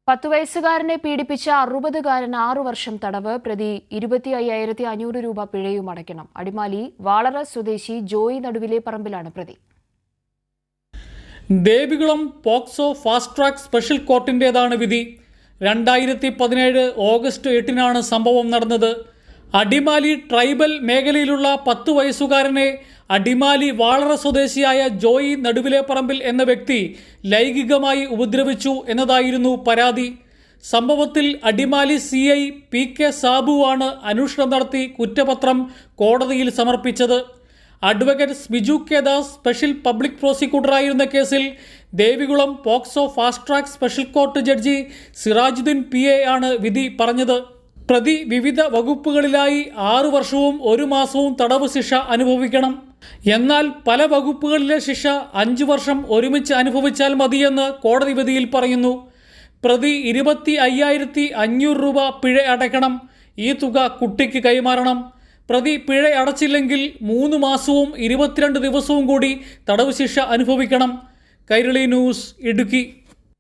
10 വയസ്സുകാരനെ പീഡിപ്പിച്ച 60കാരൻ 6 വർഷം തടവ്, പ്രതി 25,500 രൂപ പിഴയും അടയ്ക്കണം. അടിമാലി വാളറ സ്വദേശി ജോയി നടുവിലെ പറമ്പിലാണ് പ്രതി. Devikulam POCSO fast track special കോർട്ടിൻ്റേതാണ് വിധി. 2017 ഓഗസ്റ്റ് 8-നാണ് സംഭവം നടന്നത്. അടിമാലി ട്രൈബൽ മേഖലയിലുള്ള 10 വയസ്സുകാരനെ അടിമാലി വാളറ സ്വദേശിയായ ജോയി നടുവിലെ പറമ്പിൽ എന്ന വ്യക്തി ലൈംഗികമായി ഉപദ്രവിച്ചു എന്നതായിരുന്നു പരാതി. സംഭവത്തിൽ അടിമാലി CI PK സാബുവാണ് അന്വേഷണം നടത്തി കുറ്റപത്രം കോടതിയിൽ സമർപ്പിച്ചത്. Advocate Smiju K Das special public പ്രോസിക്യൂട്ടറായിരുന്ന കേസിൽ Devikulam POCSO fast track special court judge Sirajuddeen PA ആണ് വിധി പറഞ്ഞത്. പ്രതി വിവിധ വകുപ്പുകളിലായി 6 വർഷവും 1 മാസവും തടവ് ശിക്ഷ അനുഭവിക്കണം. എന്നാൽ പല വകുപ്പുകളിലെ ശിക്ഷ 5 വർഷം ഒരുമിച്ച് അനുഭവിച്ചാൽ മതിയെന്ന് കോടതി വിധിയിൽ പറയുന്നു. പ്രതി 25,500 രൂപ പിഴ അടയ്ക്കണം. ഈ തുക കുട്ടിക്ക് കൈമാറണം. പ്രതി പിഴ അടച്ചില്ലെങ്കിൽ 3 മാസവും 22 ദിവസവും കൂടി തടവ് ശിക്ഷ അനുഭവിക്കണം. കൈരളി ന്യൂസ്, ഇടുക്കി.